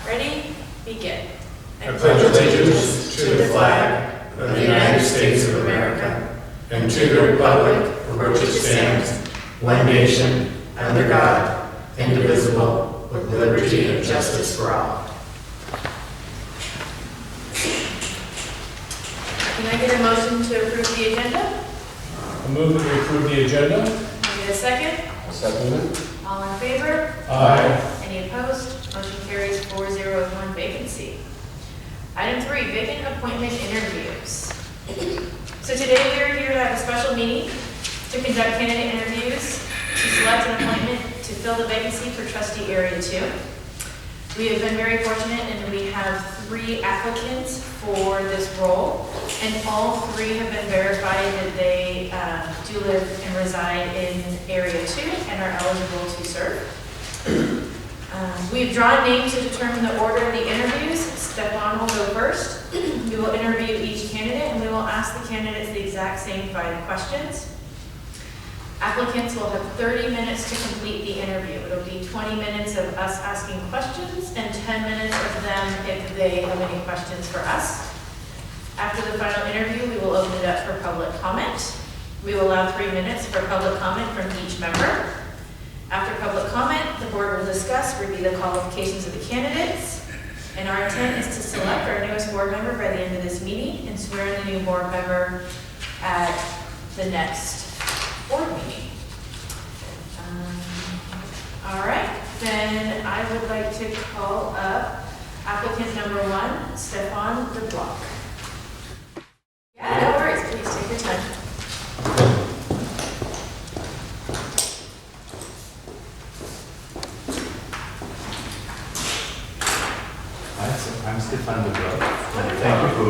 Ready? Begin. I pledge allegiance to the flag of the United States of America and to the republic for which it stands, one nation, under God, indivisible, with liberty and justice for all. Can I get a motion to approve the agenda? I move that we approve the agenda. Can I get a second? I'll second it. All in favor? Aye. Any opposed? Motion carries 4-0 with one vacancy. Item 3, vacant appointment interviews. So today we are here to have a special meeting to conduct candidate interviews to select an appointment to fill the vacancy for trustee area 2. We have been very fortunate and we have 3 applicants for this role, and all 3 have been verified that they do live and reside in area 2 and are eligible to serve. We've drawn names to determine the order of the interviews. Stefan will go first. We will interview each candidate and we will ask the candidates the exact same 5 questions. Applicants will have 30 minutes to complete the interview. It'll be 20 minutes of us asking questions and 10 minutes of them if they have any questions for us. After the final interview, we will open it up for public comment. We will allow 3 minutes for public comment from each member. After public comment, the board will discuss, review the qualifications of the candidates, and our intent is to select our newest board member by the end of this meeting and swear in the new board member at the next board meeting. All right, then I would like to call up applicant number 1, Stefan DeBlock. Yeah, no worries, please take your time. I'm Stefan DeBlock. Thank you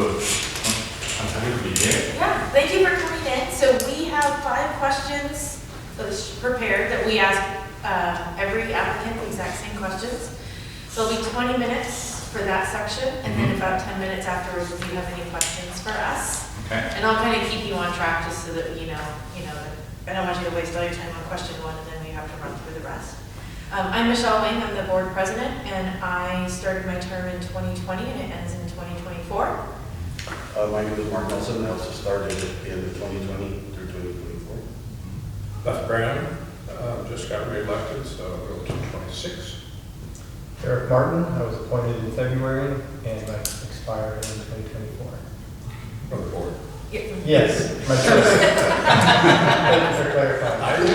I'm happy to be here. Yeah, thank you for coming in. So we have 5 questions prepared that we ask every applicant the exact same questions. There'll be 20 minutes for that section, and then about 10 minutes afterwards if you have any questions for us. Okay. And I'll kind of keep you on track just so that you know, I don't want you to waste all your time on question 1 and then we have to run through the rest. I'm Michelle Wing, I'm the board president, and I started my term in 2020 and it ends in 2024. My name is Mark Nelson. I also started at the end of 2020 through 2024. Beth Brown, just got reelected, so I'll go to 26. Eric Martin, I was appointed in February and I expired in 2024. From the board. Yes, myself. Thank you for clarifying.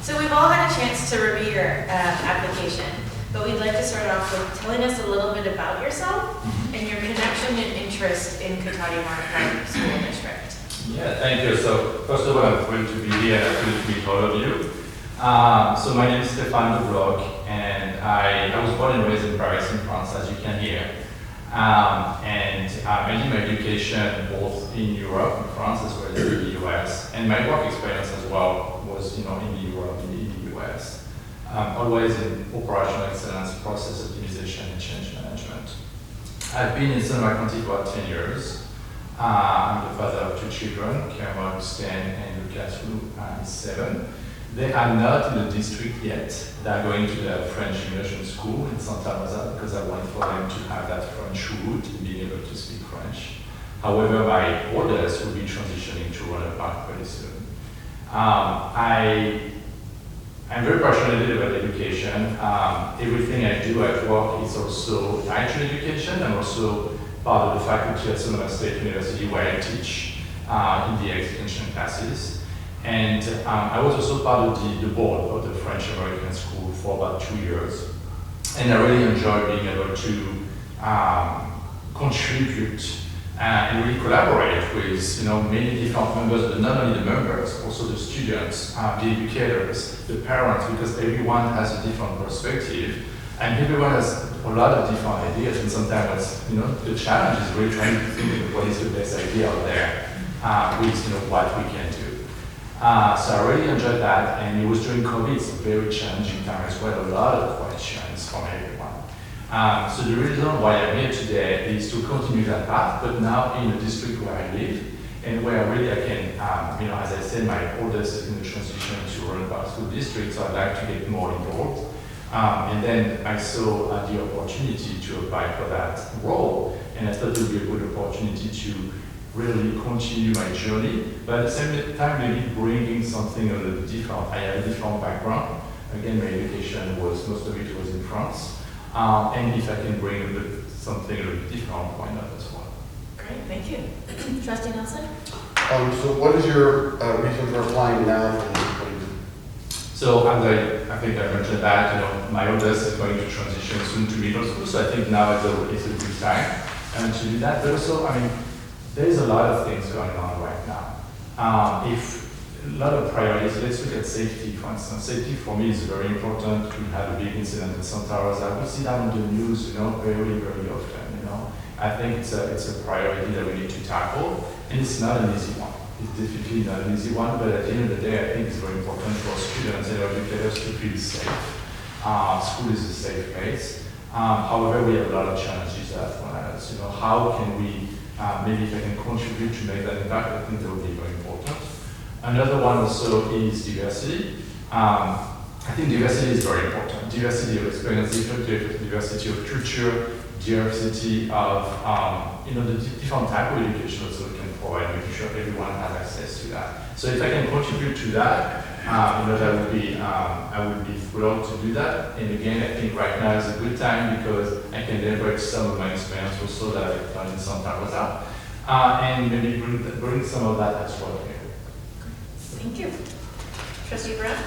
So we've all had a chance to review your application, but we'd like to start off with telling us a little bit about yourself and your connection and interest in Cotati Martin School District. Yeah, thank you. So first of all, I'm thrilled to be here and thrilled to meet all of you. So my name is Stefan DeBlock, and I was born and raised in Paris, in France, as you can hear. And I did my education both in Europe, in France, as well as in the US. And my work experience as well was, in Europe, in the US. Always in operational excellence, process optimization, and change management. I've been in Sonoma County for 10 years. I'm the father of 2 children, Cameron is 10 and Lucas who is 7. They are not in the district yet. They're going to the French immersion school in Santa Rosa because I want for them to have that French root and being able to speak French. However, my oldest will be transitioning to Roanoke Park pretty soon. I'm very passionate about education. Everything I do at work is also actual education. I'm also part of the faculty at Sonoma State University where I teach in the extension classes. And I was also part of the board of the French American School for about 2 years. And I really enjoy being able to contribute and really collaborate with many different members, but not only the members, also the students, the educators, the parents, because everyone has a different perspective and everyone has a lot of different ideas, and sometimes the challenge is really trying to think of what is the best idea out there with what we can do. So I really enjoyed that, and it was during COVID, it's a very challenging time as well, a lot of questions from everyone. So the reason why I'm here today is to continue that path, but now in the district where I live, and where really I can, as I said, my oldest is in the transition to Roanoke Park School District, so I'd like to get more involved. And then I saw the opportunity to apply for that role, and I thought it would be a good opportunity to really continue my journey, but at the same time maybe bringing something a little different. I have a different background. Again, my education was, most of it was in France. And if I can bring a bit, something a little different, why not as well? Great, thank you. Trustee Nelson? So what is your reason for applying now for this appointment? So as I think I mentioned that, my oldest is going to transition soon to middle school, so I think now is a good time to do that. But also, there's a lot of things going on right now. If a lot of priorities, let's look at safety, for instance. Safety for me is very important. We had a big incident at Santa Rosa. We see that on the news, very, very often, I think it's a priority that we need to tackle, and it's not an easy one. It's definitely not an easy one, but at the end of the day, I think it's very important for students and educators to feel safe. School is a safe place. However, we have a lot of challenges as well as, how can we, maybe if I can contribute to make that impact, I think that would be very important. Another one also is diversity. I think diversity is very important. Diversity of experience, diversity of culture, diversity of, the different type of education also we can provide, making sure everyone has access to that. So if I can contribute to that, that would be, I would be thrilled to do that. And again, I think right now is a good time because I can leverage some of my experience also that I've done in Santa Rosa, and maybe bring some of that as well here. Thank you. Trustee Brown?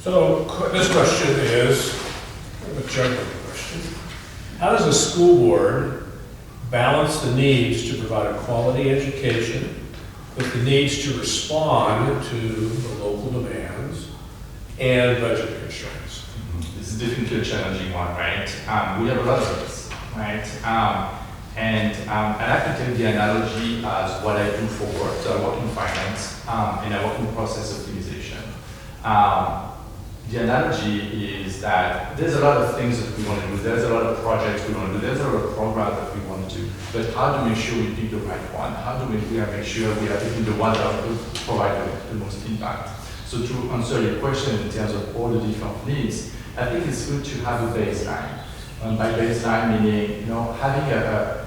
So this question is a general question. How does a school board balance the needs to provide a quality education with the needs to respond to the local demands and budget constraints? This is definitely a challenging one, right? We have a lot of this, right? And I like to take the analogy as what I do for work. So I work in finance and I work in process optimization. The analogy is that there's a lot of things that we want to do. There's a lot of projects we want to do. There's a lot of programs that we want to do. But how do we make sure we pick the right one? How do we make sure we are picking the one that will provide the most impact? So to answer your question in terms of all the different needs, I think it's good to have a baseline. And by baseline meaning, having a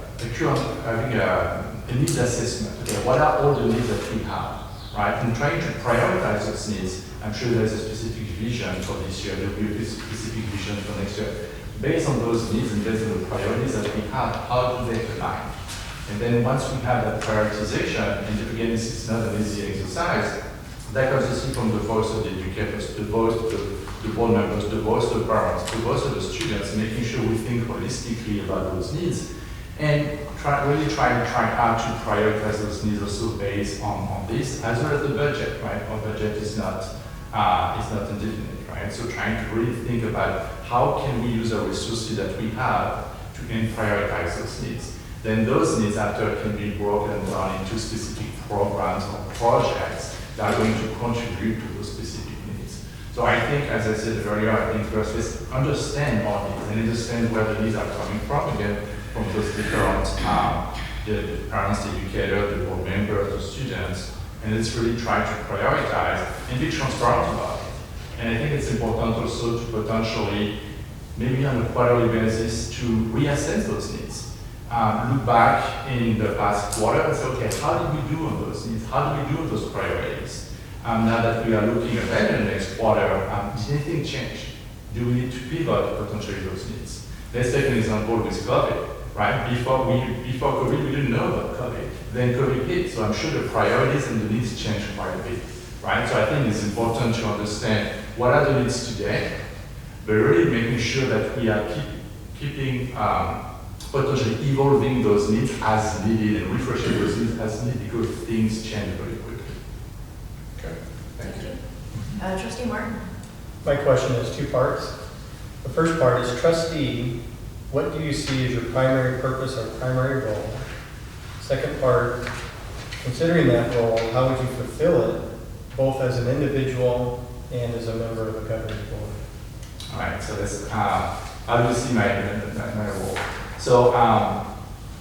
needs assessment. Okay, what are all the needs that we have, right? And trying to prioritize those needs. I'm sure there's a specific vision for this year. There will be a specific vision for next year. Based on those needs and based on the priorities that we have, how do they align? And then once we have that prioritization, and again, this is not an easy exercise, that comes to see from the voice of the educators, the voice of the board members, the voice of the parents, the voice of the students, making sure we think holistically about those needs, and really try out to prioritize those needs also based on this, as well as the budget, right? Our budget is not indefinite, right? So trying to really think about how can we use our resources that we have to prioritize those needs. Then those needs after can be broken down into specific programs or projects that are going to contribute to those specific needs. So I think, as I said earlier, I think first let's understand our needs and understand where the needs are coming from, again, from those different, the parents, the educator, the board members, the students, and let's really try to prioritize and be transparent about it. And I think it's important also to potentially, maybe on a quarterly basis, to reassess those needs. Look back in the past quarter and say, okay, how did we do on those needs? How did we do on those priorities? Now that we are looking ahead in the next quarter, did anything change? Do we need to pivot potentially those needs? Let's take an example with COVID, right? Before COVID, we didn't know about COVID. Then COVID hit, so I'm sure the priorities and the needs changed quite a bit, right? So I think it's important to understand what are the needs today, but really making sure that we are keeping potentially evolving those needs as needed and refreshing those needs as needed because things change very quickly. Okay, thank you. Trustee Martin? My question is two parts. The first part is, trustee, what do you see as your primary purpose or primary role? Second part, considering that role, how would you fulfill it, both as an individual and as a member of a governing board? All right, so this, how do you see my role? So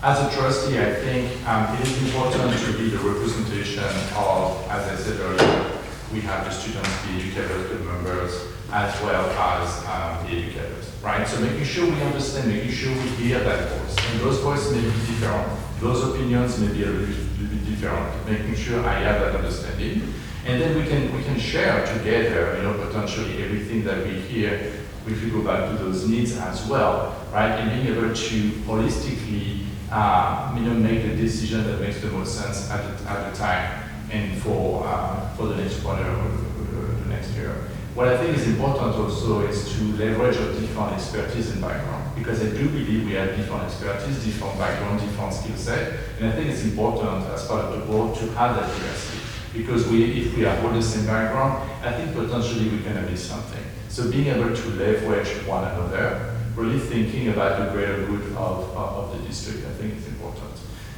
as a trustee, I think it is important to be the representation of, as I said earlier, we have the students, the educators, the members, as well as the educators. right? So making sure we understand, making sure we hear that voice. And those voices may be different. Those opinions may be a little bit different. Making sure I have that understanding. And then we can share together, potentially everything that we hear if we go back to those needs as well, right? And being able to holistically, make the decision that makes the most sense at the time and for the next quarter or the next year. What I think is important also is to leverage our different expertise and background, because I do believe we have different expertise, different background, different skill set, and I think it's important as part of the board to have that diversity, because if we have all the same background, I think potentially we can miss something. So being able to leverage one another, really thinking about the greater good of the district, I think is important.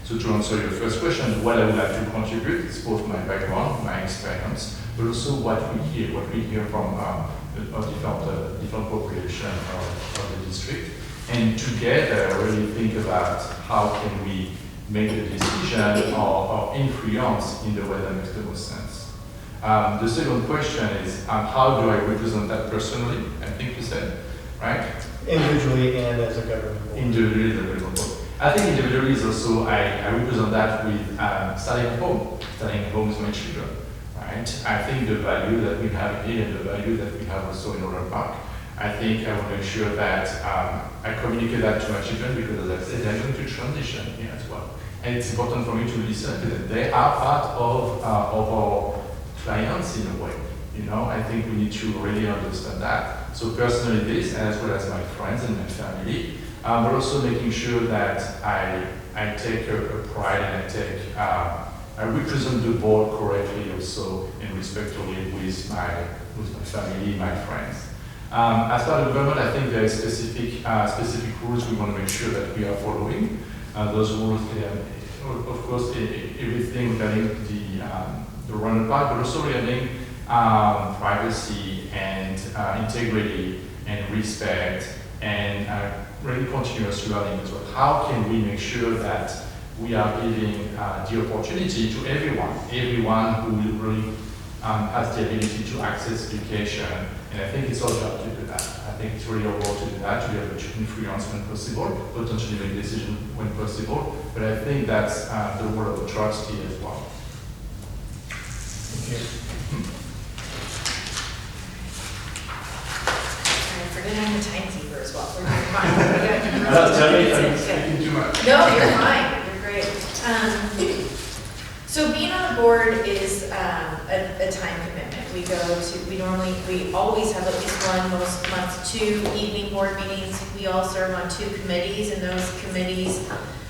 So to answer your first question, what I would like to contribute is both my background, my experience, but also what we hear from a different population of the district. And together really think about how can we make the decision or influence in the way that makes the most sense. The second question is, how do I represent that personally? I think you said, right? Individually and as a governing board. Individually as a governing board. I think individually is also, I represent that with starting at home with my children, right? I think the value that we have here and the value that we have also in Overland Park, I think I will make sure that I communicate that to my children, because as I said, they're going to transition here as well. And it's important for me to listen to them. They are part of our clients in a way. I think we need to really understand that. So personally this, as well as my friends and my family, but also making sure that I take a pride and I represent the board correctly also and respectfully with my family, my friends. As part of government, I think there are specific rules we want to make sure that we are following. Those rules, of course, everything regarding the run part, but also regarding privacy and integrity and respect and really continuous learning as well. How can we make sure that we are giving the opportunity to everyone who really has the ability to access education? And I think it's our job to do that. I think it's really our role to do that, to be able to influence when possible, potentially make decisions when possible. But I think that's the role of a trustee as well. Thank you. Forget I'm the timekeeper as well. We're doing fine. Tell me if I'm speaking too much. No, you're fine. You're great. So being on the board is a time commitment. We always have at least one, most months, 2 evening board meetings. We all serve on 2 committees, and those committees,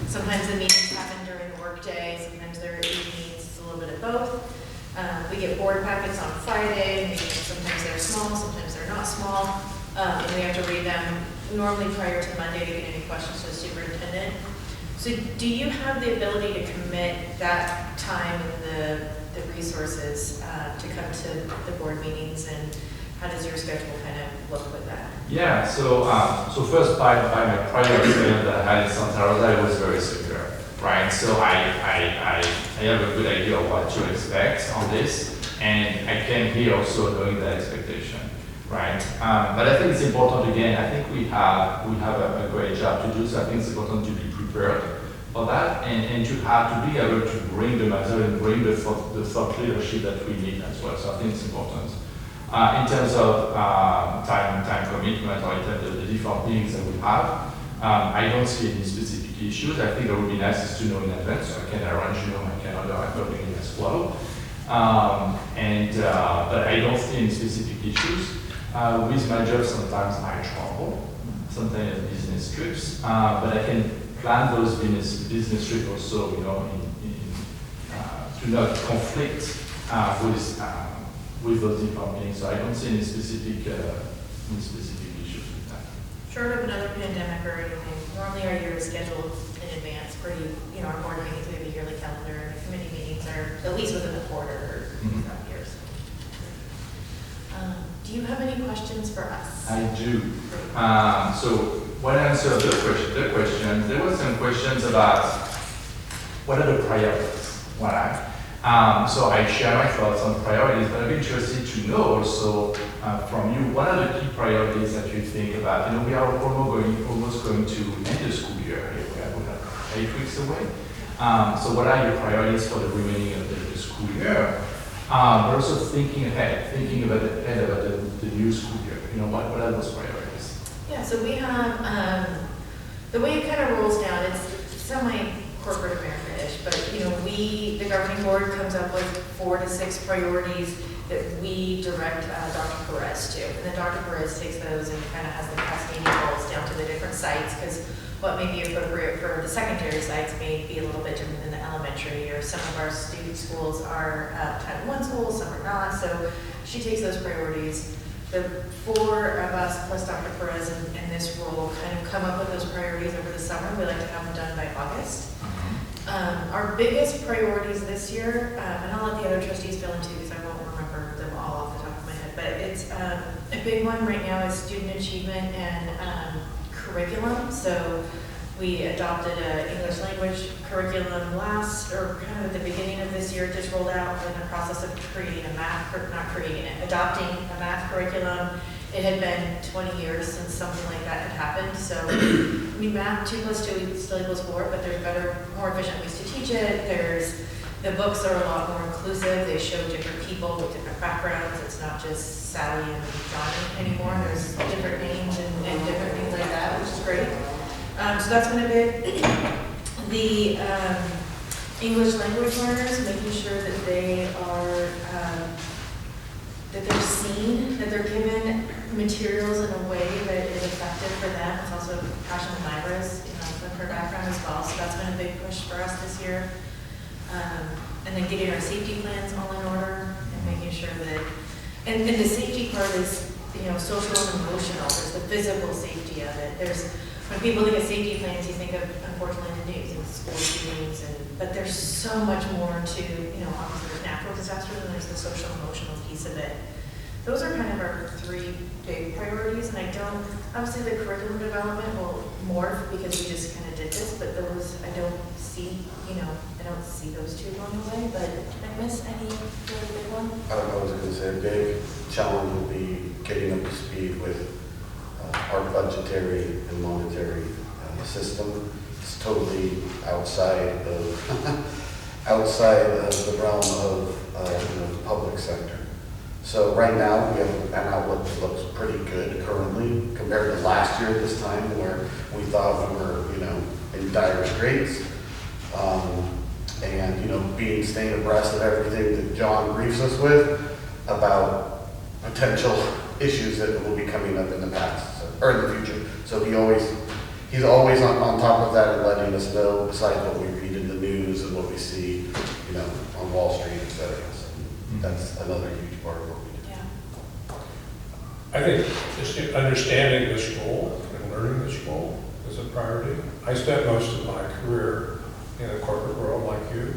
sometimes the meetings happen during the workday, sometimes they're evenings, it's a little bit of both. We get board packets on Friday, maybe sometimes they're small, sometimes they're not small. And we have to read them normally prior to Monday to get any questions to the superintendent. So do you have the ability to commit that time and the resources to come to the board meetings, and how does your schedule kind of look with that? Yeah, so first by my prior experience that I had in Santa Rosa, I was very severe, right? So I have a good idea of what to expect on this, and I came here also knowing that expectation. Right, but I think it's important again. I think we have a great job to do. So I think it's important to be prepared for that, and to be able to bring the material and bring the thought leadership that we need as well. So I think it's important. In terms of time commitment, or in terms of the different things that we have, I don't see any specific issues. I think it would be nice to know in advance, so I can arrange my calendar accordingly as well. But I don't see any specific issues. With my job, sometimes I travel, sometimes business trips, but I can plan those business trips also, to not conflict with those different meetings. So I don't see any specific issues with that. Short of another pandemic or anything, normally our year is scheduled in advance. Our board meetings, we have a yearly calendar, and the committee meetings are at least within the quarter or some years. Do you have any questions for us? I do. So when I answered the question, there were some questions about what are the priorities. So I share my thoughts on priorities, but I'd be interested to know also from you, what are the key priorities that you think about? We are almost going to end the school year here. We are 8 weeks away. So what are your priorities for the remaining of the school year? But also thinking about the new school year. What are those priorities? Yeah, so we have, the way it kind of rolls down, it's semi-corporate America-ish, but, the governing board comes up with 4 to 6 priorities that we direct Dr. Perez to. And then Dr. Perez takes those and kind of has the cascading goals down to the different sites, because what may be appropriate for the secondary sites may be a little bit different than the elementary, or some of our student schools are Title I schools, some are not. So she takes those priorities. The 4 of us plus Dr. Perez in this role kind of come up with those priorities over the summer. We like to have them done by August. Our biggest priorities this year, and I'll let the other trustees fill in too, because I won't remember them all off the top of my head, but it's a big one right now is student achievement and curriculum. So we adopted an English language curriculum kind of at the beginning of this year, just rolled out in the process of adopting a math curriculum. It had been 20 years since something like that had happened. So math 2 + 2 still equals 4, but there's better, more efficient ways to teach it. The books are a lot more inclusive. They show different people with different backgrounds. It's not just Sally and Johnny anymore. There's different names and different things like that, which is great. So that's been a big. The English language learners, making sure that they are, that they're seen, that they're given materials in a way that is effective for them. It's also Passion Myra's, from her background as well. So that's been a big push for us this year. And then getting our safety plans all in order and making sure that, and the safety part is, social and emotional. There's the physical safety of it. When people think of safety plans, you think of, unfortunately, the news and school shootings, but there's so much more to, obviously there's natural disasters and there's the social emotional piece of it. Those are kind of our 3 big priorities, and obviously the curriculum development will morph because we just kind of did this, but those, I don't see those 2 going away, but did I miss any really big one? I was going to say a big challenge will be getting up to speed with our budgetary and monetary system. It's totally outside of the realm of the public sector. So right now we have an outlook that looks pretty good currently compared to last year at this time, where we thought we were in dire straits. And staying abreast of everything that John briefs us with about potential issues that will be coming up in the past or in the future. So he's always on top of that and letting us know, besides what we read in the news and what we see, on Wall Street, et cetera. So that's another huge part of what we do. Yeah. I think just understanding this goal and learning this goal is a priority. I spent most of my career in the corporate world like you.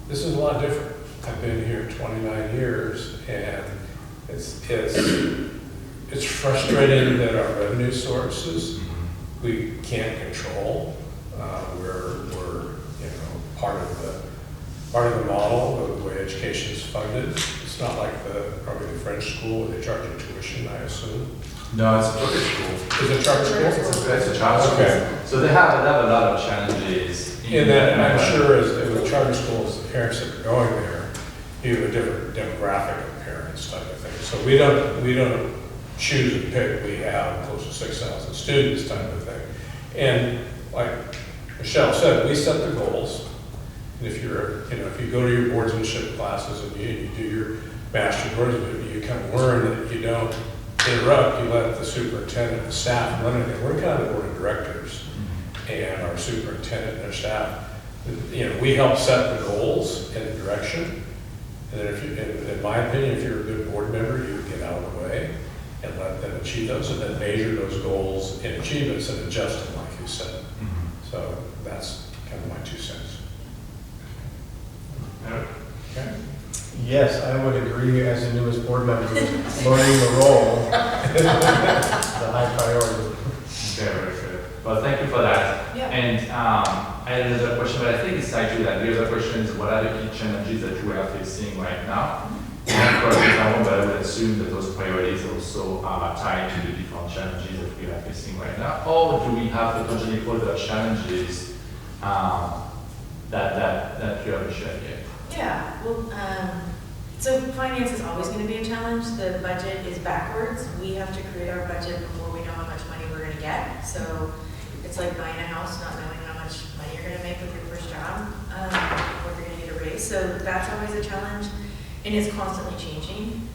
This is a lot different. I've been here 29 years, and it's frustrating that our revenue sources we can't control. We're part of the model of the way education is funded. It's not like probably the French school where they charge you tuition, I assume. No, it's a public school. Is it charter school? It's a charter school. Okay. So they have a lot of challenges. And then I'm sure as with charter schools, the parents that are going there, you have a different demographic of parents type of thing. So we don't choose and pick. We have close to 6,000 students type of thing. And like Michelle said, we set the goals. And if if you go to your boardsmanship classes and you do your master's boardsmanship, you kind of learn that you don't interrupt. You let the superintendent, the staff run it. We're kind of the board of directors. And our superintendent and our staff, we help set the goals and the direction. And then in my opinion, if you're a good board member, you get out of the way and let them achieve those, and then measure those goals and achievements and adjust them, like you said. So that's kind of my 2 cents. Okay. Yes, I would agree as the newest board member, learning the role, the high priority. Very good. Well, thank you for that. Yeah. And I had another question, but I think it's tied to that. The other question question is, what are the key challenges that we are facing right now? And correct me if I'm wrong, but I would assume that those priorities also are tied to the different challenges that we are facing right now. Or do we have potentially further challenges that you have shared yet? Yeah, well, so finance is always going to be a challenge. The budget is backwards. We have to create our budget before we know how much money we're going to get. So it's like buying a house, not knowing how much money you're going to make with your first job, or you're going to get a raise. So that's always a challenge, and it's constantly changing.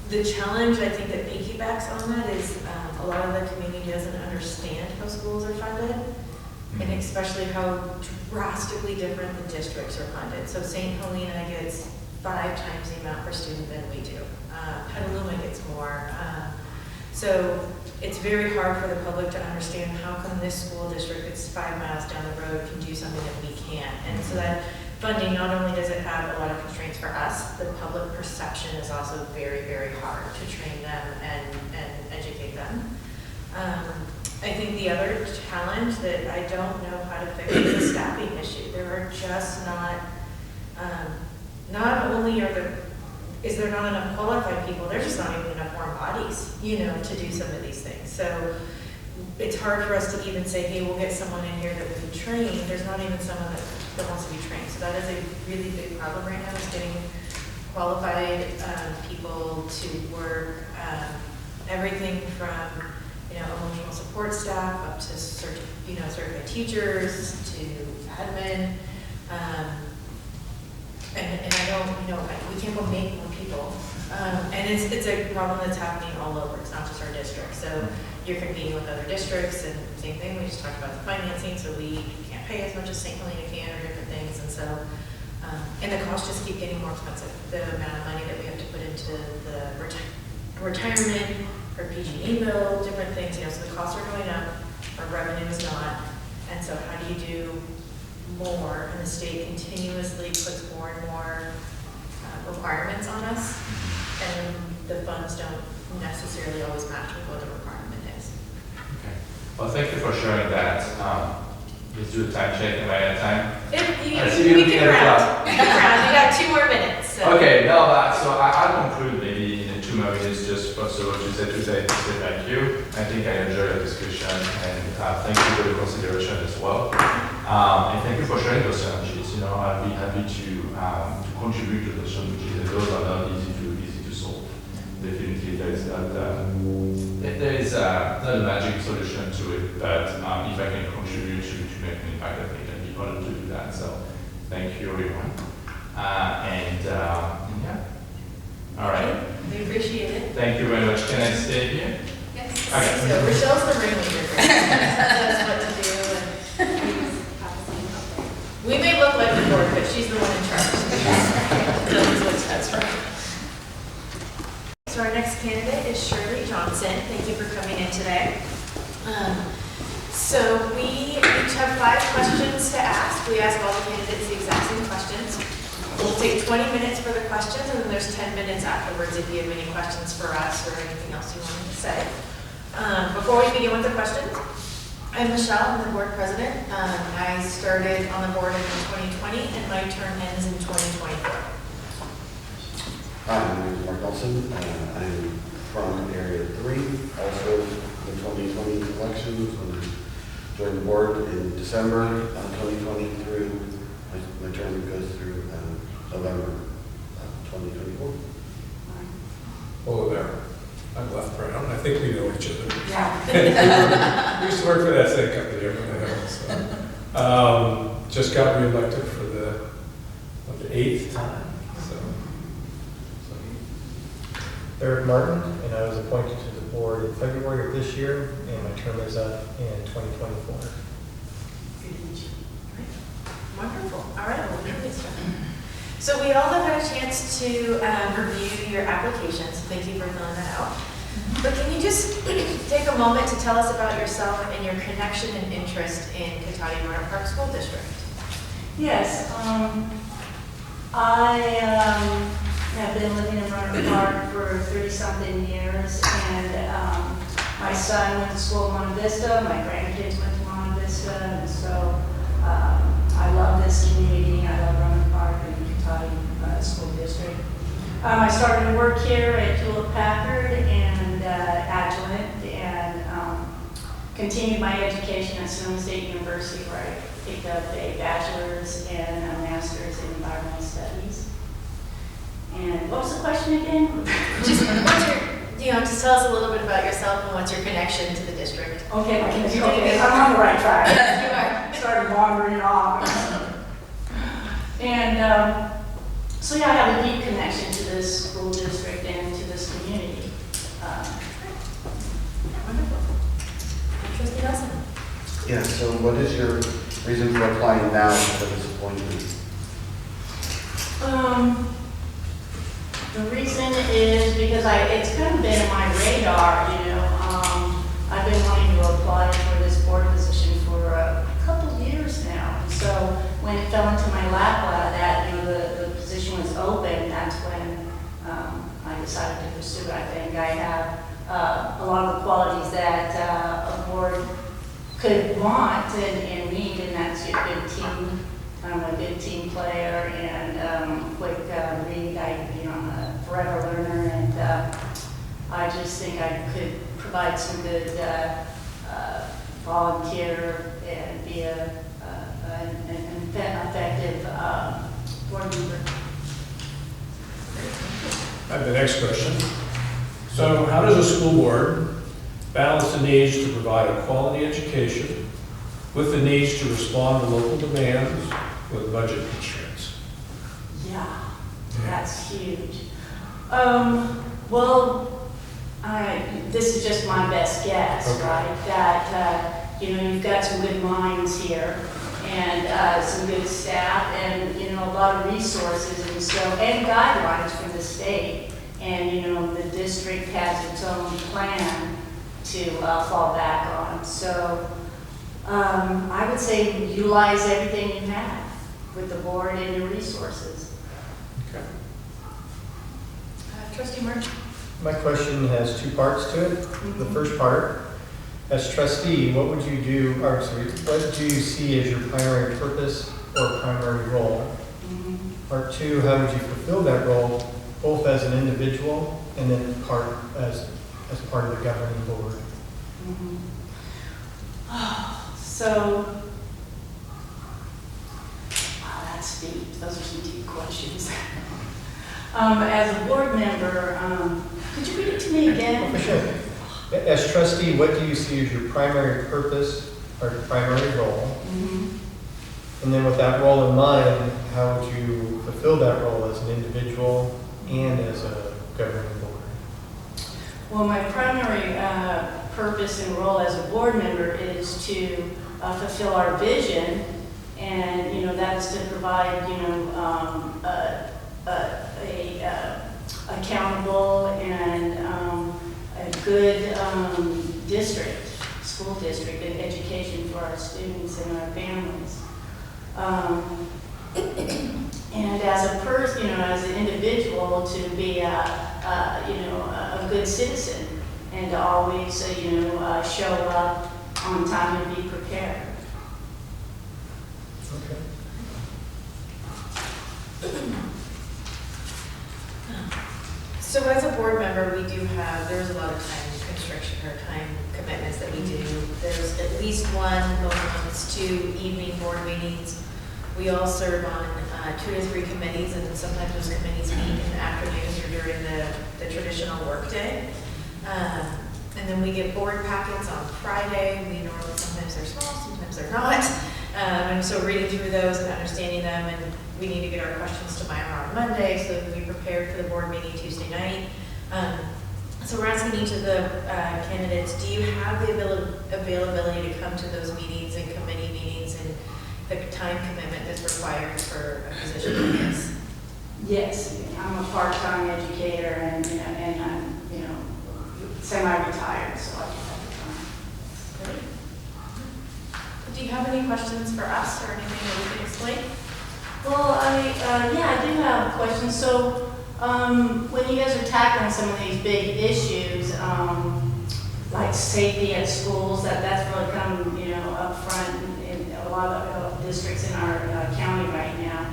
The challenge, I think, that piggybacks on that is a lot of the community doesn't understand how schools are funded, and especially how drastically different the districts are funded. So St. Helena gets 5 times the amount per student than we do. Petaluma gets more. So it's very hard for the public to understand how come this school district that's 5 miles down the road can do something that we can't. And so that funding, not only does it have a lot of constraints for us, the public perception is also very, very hard to train them and educate them. I think the other challenge that I don't know how to fix is the staffing issue. There are just not only is there not enough qualified people, there's just not even enough warm bodies, to do some of these things. So it's hard for us to even say, hey, we'll get someone in here that we can train. There's not even someone that wants to be trained. So that is a really big problem right now, is getting qualified people to work, everything from emotional support staff up to certified teachers to admin. And I don't, we can't go make more people. And it's a problem that's happening all over. It's not just our district. So you're competing with other districts, and same thing, we just talked about the financing, so we can't pay as much as St. Helena can, or different things. And so, and the costs just keep getting more expensive. The amount of money that we have to put into the retirement, or PG&E bill, different things, so the costs are going up, our revenue is not. And so how do you do more? And the state continuously puts more and more requirements on us, and the funds don't necessarily always match with what the requirement is. Okay. Well, thank you for sharing that. Let's do a time check. Am I out of time? I see you We looking can at the round. clock. We can round. You got 2 more minutes. So. Okay, no, so I'll conclude maybe in 2 more minutes, just first of all to say thank you. I think I enjoyed the discussion, and thank you for the consideration as well. And thank you for sharing those challenges. I'll be happy to contribute to those challenges, and those are not easy to solve. Definitely, there is not a magic solution to it, but if I can contribute to make an impact, I think I'd be honored to do that. So thank you, everyone. Yeah. All right. We appreciate it. Thank you very much. Can I stay here? Yes. Okay. So Rochelle's the ringleader. That's what to do. We may look like the board, but she's the one in charge. That's right. So our next candidate is Shirley Johnson. Thank you for coming in today. So we each have 5 questions to ask. We ask all the candidates the exact same questions. We'll take 20 minutes for the questions, and then there's 10 minutes afterwards if you have any questions for us or anything else you wanted to say. Before we begin with the questions, I'm Michelle, I'm the board president. I started on the board in 2020, and my term ends in 2024. Hi, my name is Mark Nelson. I'm from Area 3, also the 2020 elections. When I joined the board in December 2020 through, my term goes through November 2024. Hello there. I'm Les Brown. I think we know each other. Yeah. We used to work for that same company over there. So, just got reelected for the 8th time. Eric Martin, and I was appointed to the board in February of this year, and my term is up in 2024. Wonderful. All right, well, we'll get started. So we all have had a chance to review your applications. Thank you for filling that out. But can you just take a moment to tell us about yourself and your connection and interest in Cotati Roanoke Park School District? Yes, I have been living in Roanoke Park for 30-something years, and my son went to school in Monte Vista, my grandkids went to Monte Vista, and so I love this community. I love Roanoke Park and Cotati School District. I started to work here at Hewlett Packard and Agilent, and continued my education at Sonoma State University, where I picked up a bachelor's and a master's in environmental studies. And what was the question again? Just just tell us a little bit about yourself and what's your connection to the district. Okay, I'm on the right track. Yes, Started wandering off. And so yeah, I have a deep connection to this school district and to this community. Wonderful. Trustee Nelson? Yeah, so what is your reason for applying now for this appointment? The reason is because it's kind of been on my radar, I've been wanting to apply for this board position for a couple of years now. So when it fell into my lap, that the position was open, that's when I decided to pursue it. I think I have a lot of the qualities that a board could want and need, and that's a good team. I'm a good team player and quick read. I'm a forever learner, and I just think I could provide some good volunteer and be an effective board member. I have the next question. So how does a school board balance the needs to provide a quality education with the needs to respond to local demands with budget constraints? Yeah, that's huge. This is just my best guess, Okay. right? That, you've got some good minds here and some good staff and, a lot of resources and guidelines from the state. And, the district has its own plan to fall back on. So I would say utilize everything you have with the board and your resources. Okay. Trustee March? My question has two parts to it. The first part, as trustee, what do you see as your primary purpose or primary role? Part two, how would you fulfill that role, both as an individual and then as part of the governing board? Wow, that's deep. Those are some deep questions. As a board member, could you read it to me again? For sure. As trustee, what do you see as your primary purpose or primary role? And then with that role in mind, how would you fulfill that role as an individual and as a governing board? Well, my primary purpose and role as a board member is to fulfill our vision, and that is to provide a accountable and a good school district, and education for our students and our families. And as a person, as an individual, to be a good citizen and to always, show up on time and be prepared. Okay. So as a board member, there's a lot of time constriction or time commitments that we do. There's at least one, most months, 2 evening board meetings. We all serve on 2 to 3 committees, and sometimes those committees meet in the afternoons or during the traditional workday. And then we get board packets on Friday. Sometimes they're small, sometimes they're not. And so reading through those and understanding them, and we need to get our questions to Myra on Monday so that we can be prepared for the board meeting Tuesday night. So we're asking each of the candidates, do you have the availability to come to those meetings and committee meetings and the time commitment that's required for a position like this? Yes, I'm a part-time educator and I'm, semi-retired, so I do have the time. Great. Do you have any questions for us or anything that we can explain? Well, I do have questions. So when you guys are tackling some of these big issues, like safety at schools, that's really come, you know, up front in a lot of districts in our county right now.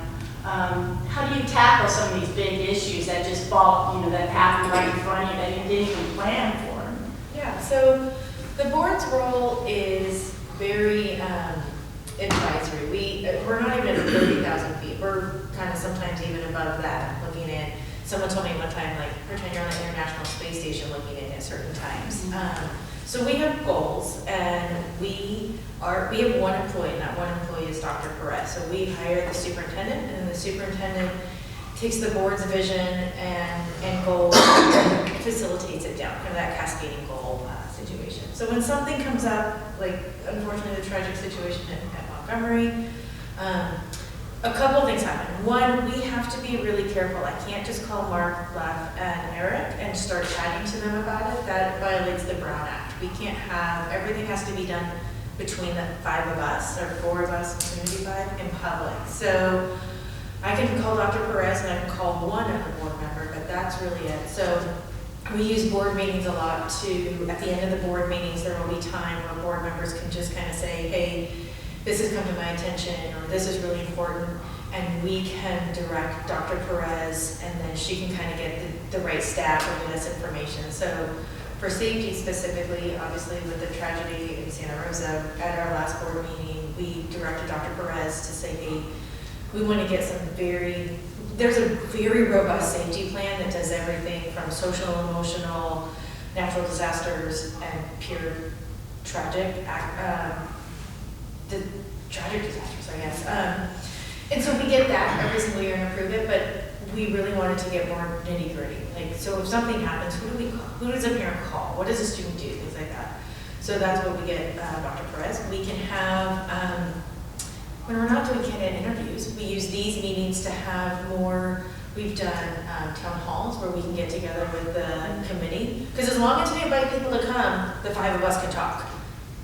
How do you tackle some of these big issues that just fall, you know, that happen right in front of you that you didn't even plan for? Yeah, so the board's role is very advisory. We're not even at 30,000 feet. We're kind of sometimes even above that, looking at, someone told me one time, like, pretend you're on the International Space Station looking in at certain times. So we have goals, and we have one employee, and that one employee is Dr. Perez. So we hire the superintendent, and the superintendent takes the board's vision and goals and facilitates it down, kind of that cascading goal situation. So when something comes up, like unfortunately the tragic situation at Montgomery, a couple things happen. One, we have to be really careful. I can't just call Mark, Leff, and Eric and start chatting to them about it. That violates the Brown Act. We can't have, everything has to be done between the 5 of us, or 4 of us, Community 5, in public. So I can call Dr. Perez and I can call one other board member, but that's really it. So we use board meetings a lot to, at the end of the board meetings, there will be time where board members can just kind of say, hey, this has come to my attention, or this is really important, and we can direct Dr. Perez, and then she can kind of get the right staff or get us information. So for safety specifically, obviously with the tragedy in Santa Rosa, at our last board meeting, we directed Dr. Perez to say, hey, we want to get there's a very robust safety plan that does everything from social, emotional, natural disasters, and pure tragic disasters, I guess. And so we get that every single year and approve it, but we really wanted to get more nitty gritty. Like, so if something happens, who do we call? Who does a parent call? What does a student do? Things like that. So that's what we get Dr. Perez. We can have, when we're not doing candidate interviews, we use these meetings to have more. We've done town halls where we can get together with the committee. Because as long as we invite people to come, the 5 of us can talk.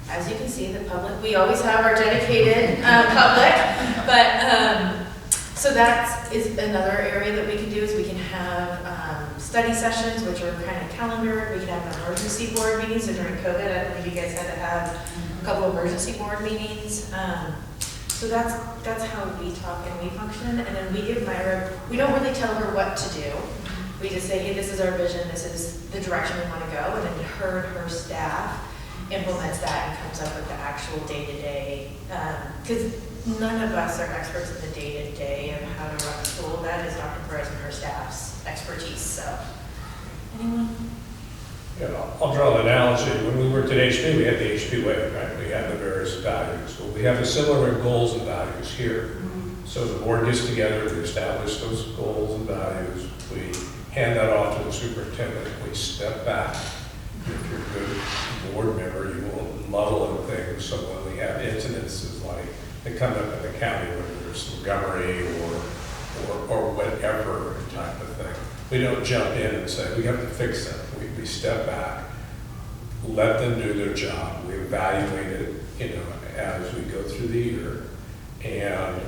As you can see, the public, we always have our dedicated public, but so that is another area that we can do, is we can have study sessions, which are kind of calendared. We can have an emergency board meeting. So during COVID, I believe you guys had to have a couple of emergency board meetings. So that's how we talk and we function. And then we give Myra, we don't really tell her what to do. We just say, hey, this is our vision, this is the direction we want to go, and then her staff implements that and comes up with the actual day-to-day, because none of us are experts in the day-to-day of how to run a school. That is Dr. Perez and her staff's expertise. So, anyone? Yeah, I'll draw an analogy. When we worked at HP, we had the HP way, right? We had the various values. Well, we have the similar goals and values here. So the board gets together, we establish those goals and values, we hand that off to the superintendent, we step back. If you're a good board member, you won't muddle in things. So when we have incidences like that come up in the county, whether there's Montgomery or whatever type of thing, we don't jump in and say, we have to fix them. We step back, let them do their job. We evaluate it, as we go through the year. And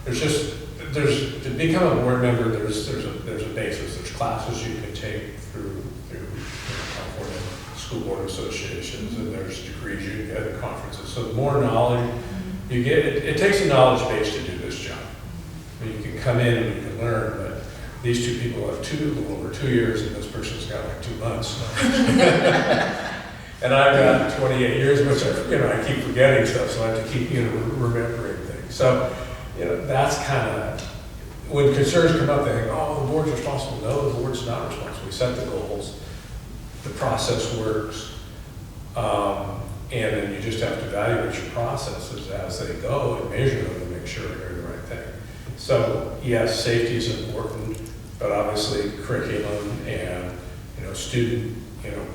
to become a board member, there's a basis. There's classes you can take through California School Board Associations, and there's degrees you can get at conferences. So the more knowledge you get, it takes a knowledge base to do this job. I mean, you can come in and you can learn, but these two people have a little over 2 years, and this person's got like 2 months. And I've got 28 years, which I keep forgetting stuff, so I have to keep remembering things. So that's kind of, when concerns come up, they think, oh, the board's responsible. No, the board's not responsible. We set the goals, the process works, and then you just have to evaluate your processes as they go and measure them and make sure you're doing the right thing. So yes, safety is important, but obviously curriculum and student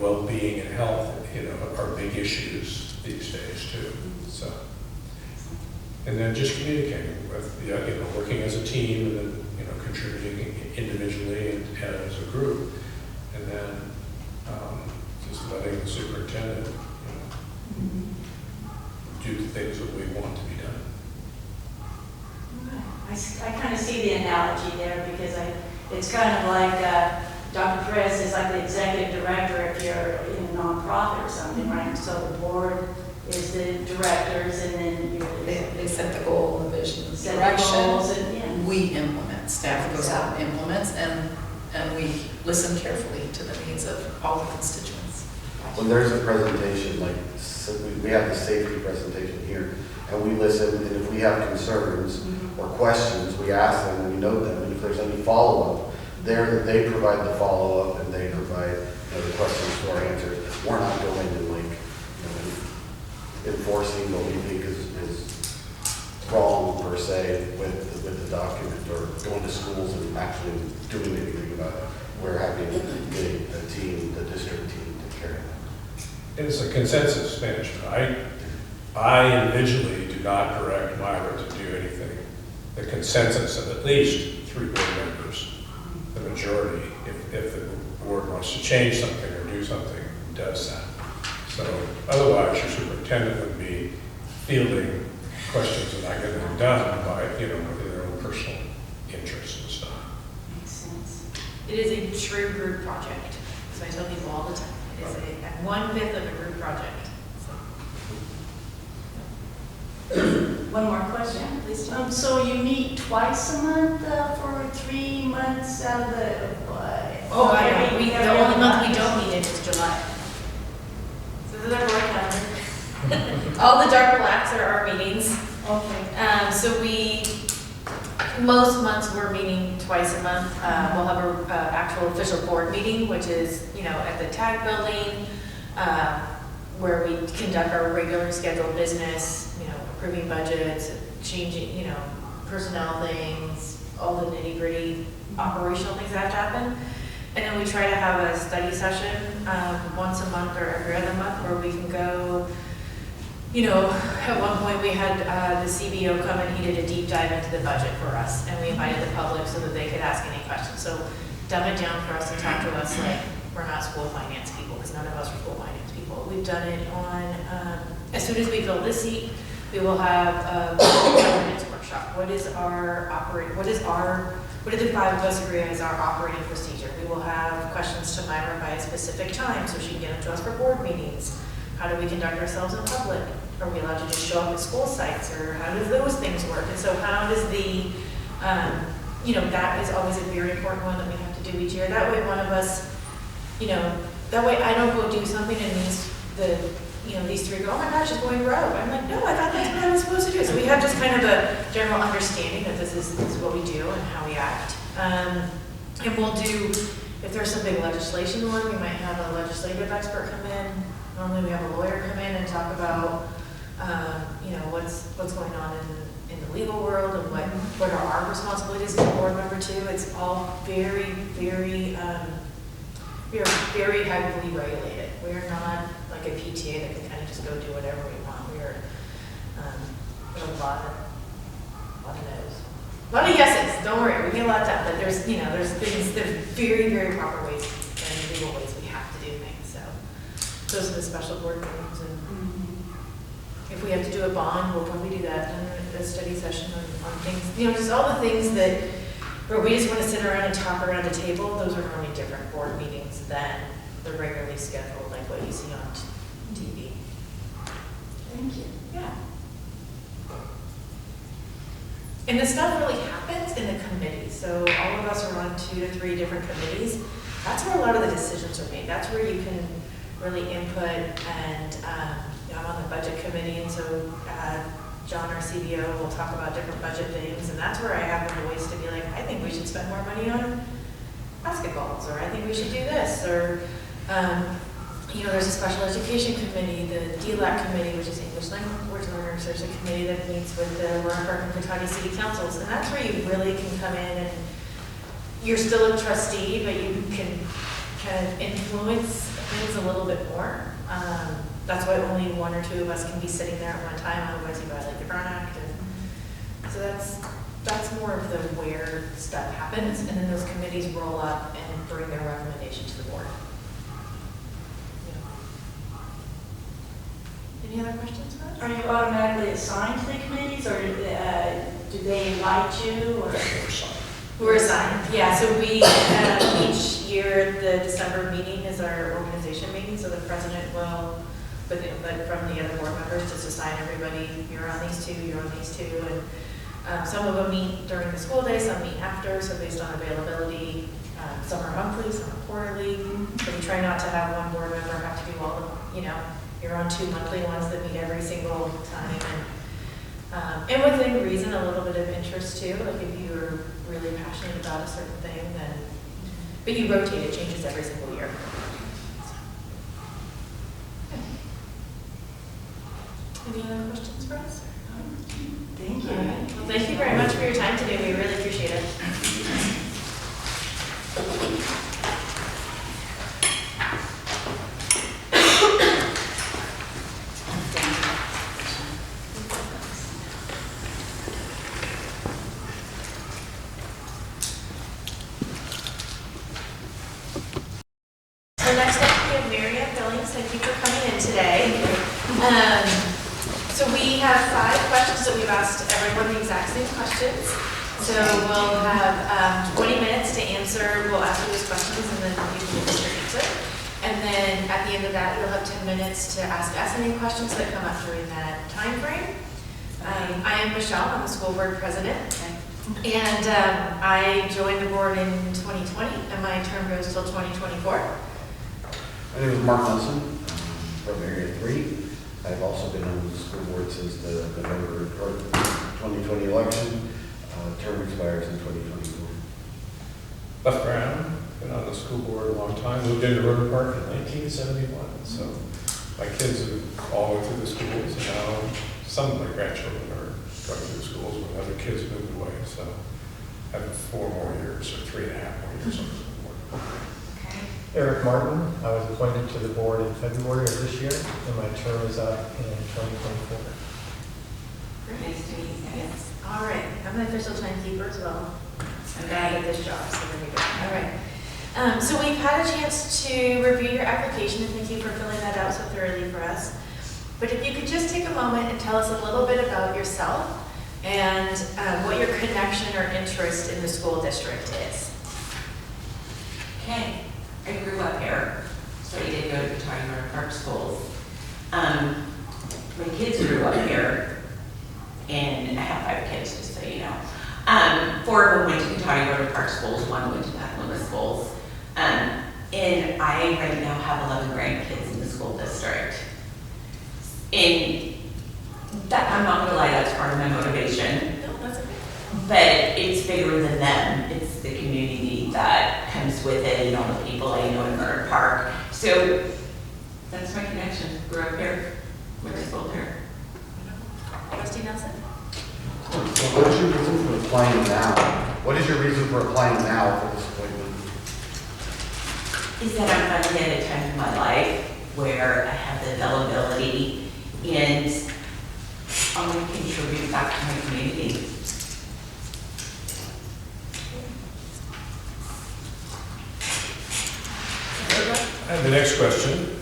well-being and health are big issues these days too. So, and then just communicating with working as a team, and then contributing individually and as a group, and then just letting the superintendent do the things that we want to be done. I kind of see the analogy there, because it's kind of like Dr. Perez is like the executive director if you're in an nonprofit or something, right? So the board is the directors and then They set the goal, the vision, the set the goals direction. and, yeah. We implement, staff goes out and implements, and we listen carefully to the needs of all the constituents. When there's a presentation, like, we have the safety presentation here, and we listen, and if we have concerns or questions, we ask them, and we note them, and if there's any follow-up, they provide the follow-up, and they provide, the questions to our answers. We're not going and like, enforcing what we think is wrong per se with the document, or going to schools and actually doing anything about it. We're happy to get the team, the district team, to carry that. It's a consensus management. I individually do not direct Myra to do anything. The consensus of at least 3 board members, the majority, if the board wants to change something or do something, does that. So otherwise, your superintendent would be fielding questions and not getting them done by, with their own personal interests and stuff. Makes sense. It is a true group project, so I tell people all the time, it is a 1/5 of a group project. One more question. Yeah, please do. So you meet twice a month for 3 months out of the, Oh, I know, the only month we don't meet it is July. So this is our board calendar. All the dark blacks are our meetings. Okay. So most months we're meeting twice a month. We'll have a actual official board meeting, which is, at the TAG building, where we conduct our regular scheduled business, approving budgets, changing, personnel things, all the nitty gritty operational things that have to happen. And then we try to have a study session once a month or every other month where we can go, at one point we had the CBO come and he did a deep dive into the budget for us. And we invited the public so that they could ask any questions. So dumb it down for us and talk to us like we're not school finance people, because none of us are school finance people. We've done it on, as soon as we fill this seat, we will have a governance workshop. What do the 5 of us agree as our operating procedure? We will have questions to Myra by a specific time so she can get them to us for board meetings. How do we conduct ourselves in public? Are we allowed to just show up at school sites, or how do those things work? And so how does the, that is always a very important one that we have to do each year. That way one of us, that way I don't go do something and these 3 go, oh my gosh, it's going rogue. I'm like, no, I thought that's what I was supposed to do. So we have just kind of a general understanding that this is what we do and how we act. And we'll do, if there's some big legislation one, we might have a legislative expert come in. Normally we have a lawyer come in and talk about, what's going on in the legal world and what are our responsibilities as a board member too. It's all very, very, we are very heavily regulated. We are not like a PTA that can kind of just go do whatever we want. We are, a lot of no's. A lot of yeses, don't worry, we get a lot done, but there's very, very proper ways and legal ways we have to do things, so. Those are the special board meetings, and if we have to do a bond, we'll probably do that, and a study session on things, just all the things that, where we just want to sit around and talk around a table, those are normally different board meetings than the regularly scheduled, like what you see on TV. Thank you. Yeah. And the stuff really happens in the committees. So all of us are on 2 to 3 different committees. That's where a lot of the decisions are made. That's where you can really input. And I'm on the budget committee, and so John, our CBO, will talk about different budget things. And that's where I have a voice to be like, I think we should spend more money on basketballs, or I think we should do this, or there's a special education committee, the DLAC committee, which is English language learners. There's a committee that meets with the Roanoke Park and Cotati city councils, and that's where you really can come in and you're still a trustee, but you can kind of influence things a little bit more. That's why only 1 or 2 of us can be sitting there at one time, otherwise you violate the Brown Act. And so that's more of the where stuff happens, and then those committees roll up and bring their recommendation to the board. Any other questions? Are you automatically assigned to the committees, or do they invite you? Or? We're assigned, yeah. So we each year the December meeting is are organization meetings, so the president will, with input from the other board members, just assign everybody, you're on these two, you're on these two, and some of them meet during the school day, some meet after, so based on availability, some are monthly, some are quarterly. So we try not to have one board member have to do all the, you're on 2 monthly ones that meet every single time. And within reason, a little bit of interest too, like if you're really passionate about a certain thing, then, but you rotate, it changes every single year. Any other questions for us? Thank you. All right. Well, thank you very much for your time today. We really appreciate it. So next up, we have Miriam Billings. Thank you for coming in today. So we have 5 questions that we've asked everyone the exact same questions. So we'll have 20 minutes to answer. We'll ask you those questions and then you can give us your answer. And then at the end of that, you'll have 10 minutes to ask us any questions that come up during that time frame. I am Michelle. I'm the school board president. And I joined the board in 2020 and my term goes till 2024. My name is Mark Nelson, from Area 3. I've also been on the school board since the November 2020 election. Term expires in 2024. Beth Brown, been on the school board a long time, moved into River Park in 1971. So my kids have all went through the schools, and now some of my grandchildren are going through the schools when other kids moved away. So I have 4 more years, or 3.5 more years on the school board. Eric Martin, I was appointed to the board in February of this year, and my term is up in 2024. Nice to meet you guys. All right, I'm an official timekeeper as well. I'm bad at this job, so there we go. All right. So we've had a chance to review your application, and thank you for filling that out so thoroughly for us. But if you could just take a moment and tell us a little bit about yourself and what your connection or interest in the school district is. Okay, I grew up here, so I did go to Tyler Park schools. My kids grew up here, and I have 5 kids, just so you know. 4 of them went to Tyler Park schools, 1 went to Petaluma schools. And I right now have 11 grandkids in the school district. And that, I'm not gonna lie, that's part of my motivation. No, that's okay. But it's bigger than them. It's the community that comes with it and all the people I know in Murray Park. So that's my connection. Grew up here, went to school here. Trustee Nelson? So what's your reason for applying now? What is your reason for applying now for this appointment? Is that I'm finally at a time in my life where I have the availability and I want to contribute back to my community. And the next question.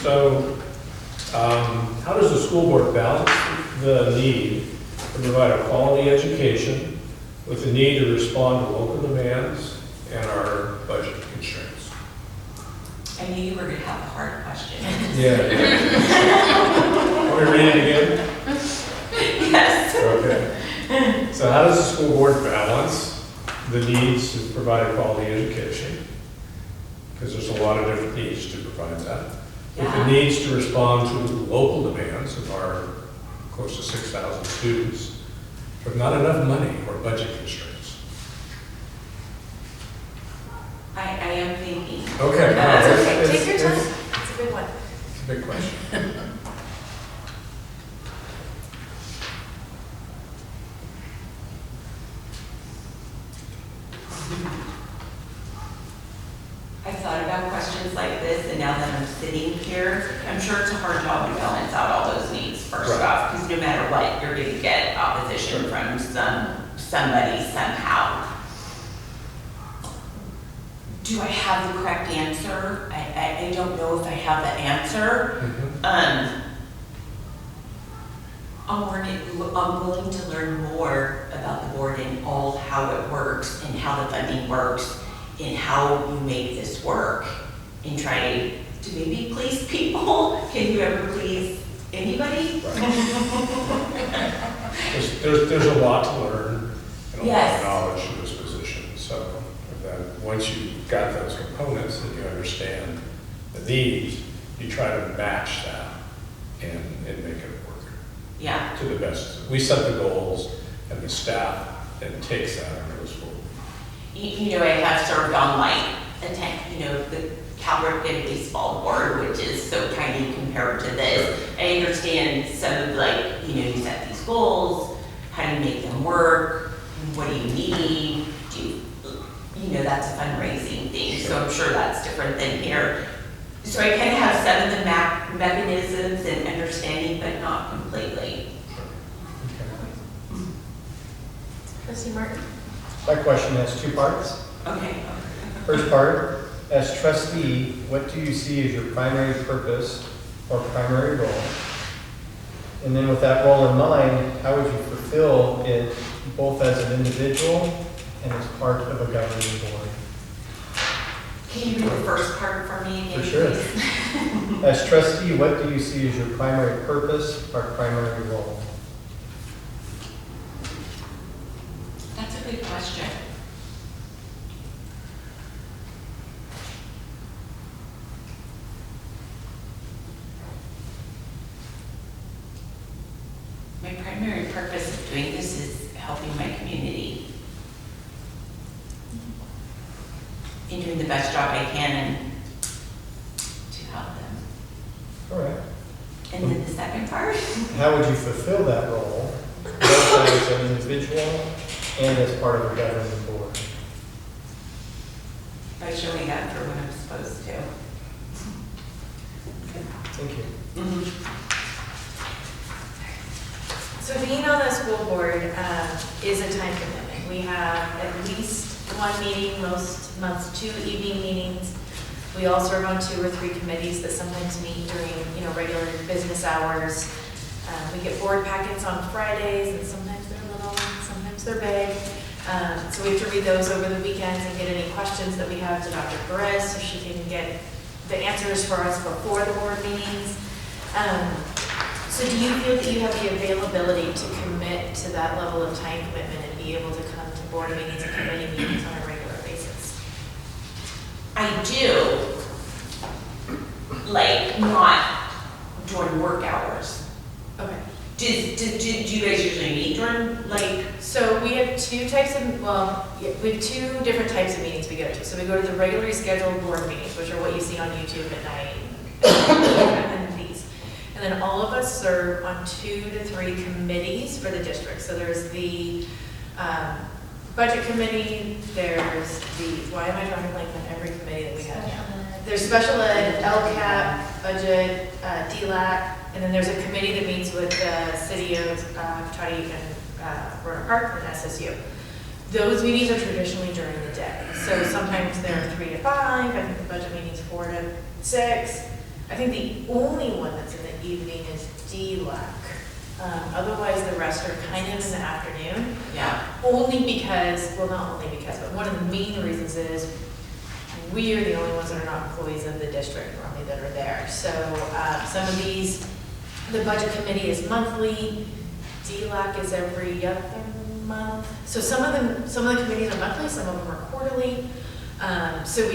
So, how does the school board balance the need to provide a quality education with the need to respond to local demands and our budget constraints? I knew you were going to have a hard question. Yeah. Want me to read it again? Yes. Okay. So how does the school board balance the needs to provide a quality education? Because there's a lot of different needs to provide that. With the Yeah. needs to respond to local demands of our close to 6,000 students, but not enough money or budget constraints. I am thinking. Okay. That's no, okay. it's- Take your time. it's- It's a big one. It's a big question. I've thought about questions like this, and now that I'm sitting here, I'm sure it's a hard job to balance out all those needs first Right. off, because no matter what, you're going to get opposition from somebody somehow. Do I have the correct answer? I don't know if I have the answer. Mhm. I'm willing to learn more about the board and all how it works and how the funding works and how you make this work. and try to maybe please people. Can you ever please anybody? There's a lot to learn and a lot Yes. of knowledge in this position. So then, once you've got those components and you understand the needs, you try to match that and make it work Yeah, to the best. We set the goals, and the staff then takes that and goes forward. you know, I have served on like the Cal Ripken baseball board, which is so tiny compared to this. I understand some of like, you set these goals, how do you make them work, what do you need, that's a fundraising thing, so I'm sure that's different than here. So I kind of have some of the mechanisms and understanding, but not completely. Trustee Martin? My question has two parts. Okay. First part, as trustee, what do you see as your primary purpose or primary role? And then with that role in mind, how would you fulfill it both as an individual and as part of a governing board? Can you read the first part for me again, For sure. please? As trustee, what do you see as your primary purpose or primary role? That's a good question. My primary purpose of doing this is helping my community. And doing the best job I can to help them. All right. And then the second part? How would you fulfill that role, both as an individual and as part of a governing board? By showing up for what I'm supposed to. Thank you. So being on the school board is a time commitment. We have at least one meeting, most months 2 evening meetings. We all serve on 2 or 3 committees that sometimes meet during, regular business hours. We get board packets on Fridays, and sometimes they're little, sometimes they're big. So we have to read those over the weekends and get any questions that we have to Dr. Perez, so she can get the answers for us before the board meetings. So do you feel that you have the availability to commit to that level of time commitment and be able to come to board meetings and committee meetings on a regular basis? I do, like, not during work hours. Okay. Do you guys usually meet during, like, So we have 2 types of, we have 2 different types of meetings we go to. So we go to the regularly scheduled board meetings, which are what you see on YouTube at night. And these. And then all of us serve on 2 to 3 committees for the district. So there's the budget committee, there's why am I drawing a blank on every committee that we have? There's special ed, LCAP, budget, DLAC, and then there's a committee that meets with the city of Toddy and Rohnert Park and SSU. Those meetings are traditionally during the day. So sometimes they're 3 to 5, I think the budget meeting's 4 to 6. I think the only one that's in the evening is DLAC. Otherwise, the rest are kind of in the afternoon. yeah, Only because, well, not only because, but one of the main reasons is we are the only ones that are not employees of the district normally that are there. So some of these, the budget committee is monthly, DLAC is every other month. So some of the committees are monthly, some of them are quarterly. So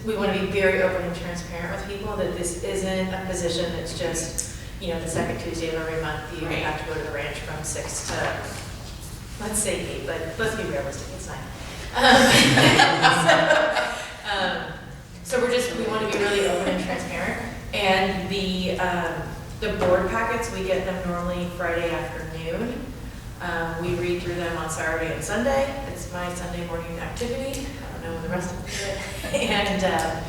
we want to be very open and transparent with people that this isn't a position that's just, the second Tuesday of every month, you Right. have to go to the ranch from 6 to, let's say 8, but let's be realistic, it's 9. So we want to be really open and transparent. And the board packets, we get them normally Friday afternoon. We read through them on Saturday and Sunday. It's my Sunday morning activity. I don't know when the rest of them do it.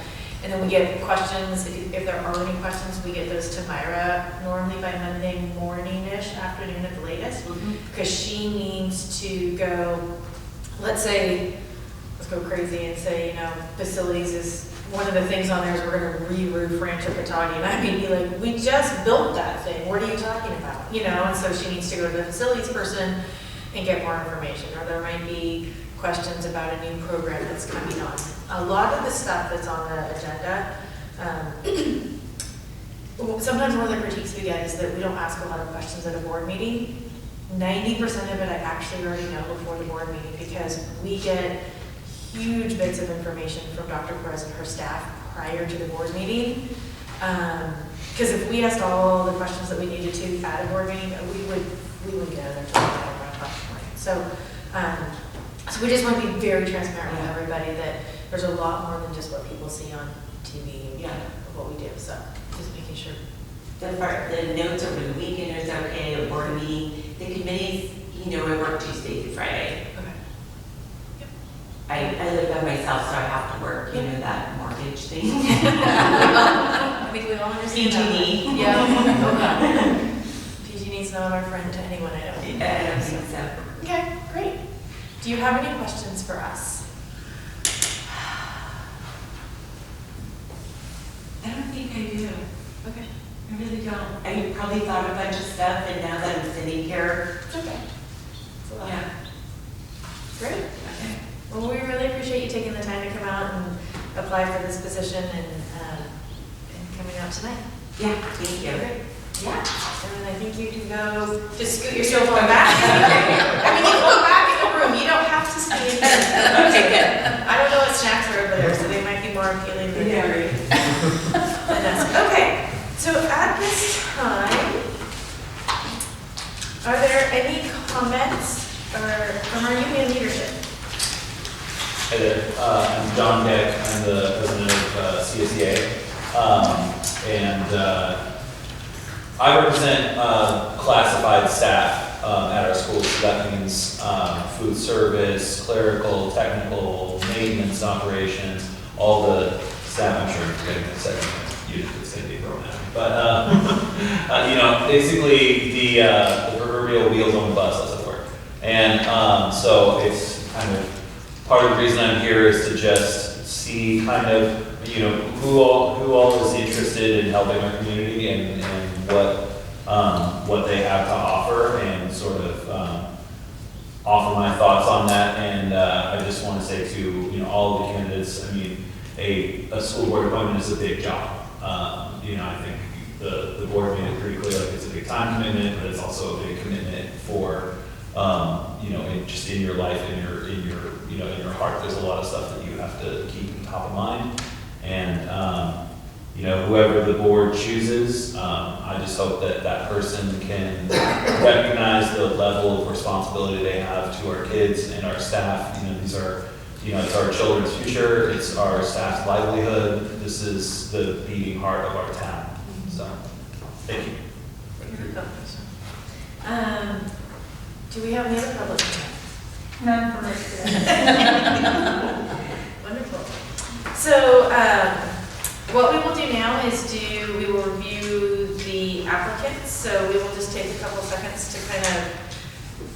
And then we get questions. If there are any questions, we get those to Myra normally by Monday morning-ish, afternoon at the latest, because she needs to go, let's go crazy and say, facilities is, one of the things on there is we're going to re-roof Rancho Cotati. And I mean, be like, we just built that thing. What are you talking about? And so she needs to go to the facilities person and get more information. Or there might be questions about a new program that's coming on. A lot of the stuff that's on the agenda Well, sometimes one of the critiques we get is that we don't ask a lot of questions at a board meeting. 90% of it I actually already know before the board meeting because we get huge bits of information from Dr. Perez and her staff prior to the board meeting. Because if we asked all the questions that we needed to at a board meeting, we wouldn't get out of there until about 1 o'clock in the morning. So we just want to be very transparent with everybody that there's a lot more than just what people see on TV and of what we do. So just making sure. The notes over the weekend is okay, a board meeting, the committees, I work Tuesday through Friday. Okay. I live by myself, so I have to work, that mortgage thing. I think we all understand that. PG&E. Yeah. PG&E's not our friend to anyone, I don't think. I don't think so. Okay, great. Do you have any questions for us? I don't think I do. Okay. I really don't. I probably thought a bunch of stuff, and now that I'm sitting here, It's okay. It's a lot. yeah. Great. Okay. Well, we really appreciate you taking the time to come out and apply for this position and coming out tonight. Yeah, thank you. Great. Yeah. And I think you can go just scoot yourself on back. I mean, you can go back in the room. You don't have to stay in here. Okay, good. I don't know what snacks are over there, so they might be more appealing than Yeah. than us. Okay. So at this time, are there any comments from our union leadership? Hey there, I'm John Dick, I'm the president of CSEA, and I represent classified staff at our schools. So that means food service, clerical, technical, maintenance operations, all the staff. I'm sure I'm forgetting the second unit that's going to be thrown at me. But basically the proverbial wheels on the bus, as it were. And so it's kind of part of the reason I'm here is to just see kind of, who all is interested in helping our community and what they have to offer and sort of offer my thoughts on that. And I just want to say to, all of the candidates, I mean, a school board appointment is a big job. I think the board made it pretty clear, like it's a big time commitment, but it's also a big commitment for, just in your life, in your heart. There's a lot of stuff that you have to keep top of mind. And, whoever the board chooses, I just hope that that person can recognize the level of responsibility they have to our kids and our staff. These are, it's our children's future, it's our staff's livelihood. This is the beating heart of our town. So, thank you. Do we have any other public comments? None for me today. Wonderful. So, what we will do now is we will review the applicants. So we will just take a couple seconds to kind of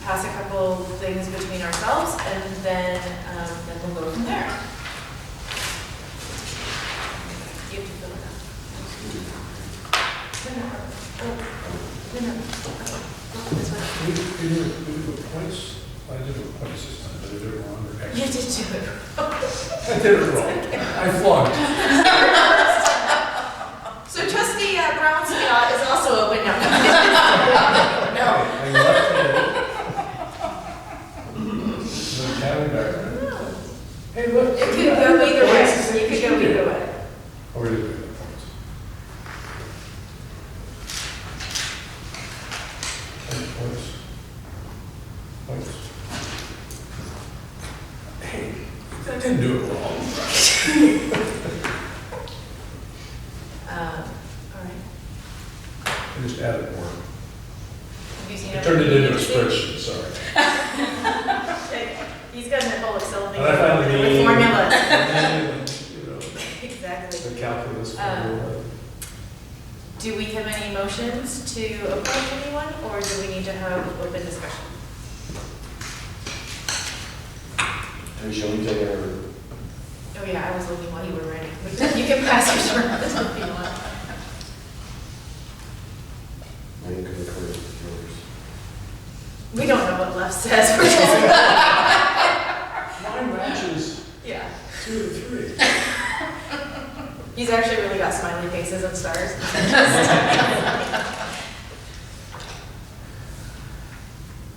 pass a couple things between ourselves, and then we'll go from there. You have to fill it out. No. This one. We do points. I did it twice this time, but I did it wrong. Or You did do it. I did it wrong. I flunked. So trustee Brown's spot is also open now. No. I left it. Counting back. Hey, look. It could go either way. You could go either way. Oh, we did the points. Points. Hey, I didn't do it wrong. All right. I just added more. Have you seen I turned it into a everything? spreadsheet, sorry. He's got that whole Excel thing. And I found the with mean. formulas. You know, Exactly. the calculus formula. Do we have any motions to appoint anyone, or do we need to have open discussion? Shall we take our, Oh yeah, I was looking while you were writing. You can pass your turn if you want. I concur with yours. We don't know what left says. We're just- Mine matches Yeah. 2 and 3. He's He's actually really got smiley faces and stars.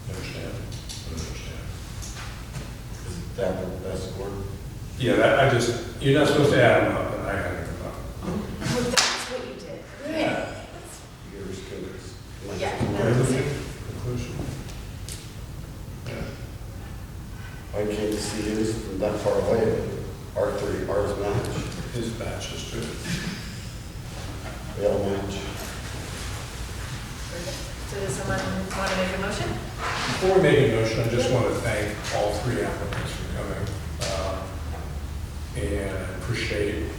Understand? Understand. Is that the best word? Yeah, you're not supposed to add them up, and I added them up. Oh, that's what you did. Yeah. Yours goes. Yeah. Conclusion? Yeah. I came to see his from that far away, but ours match. His matches too. We all match. So does someone want to make a motion? Before we make a motion, I just want to thank all three applicants for coming. And I appreciate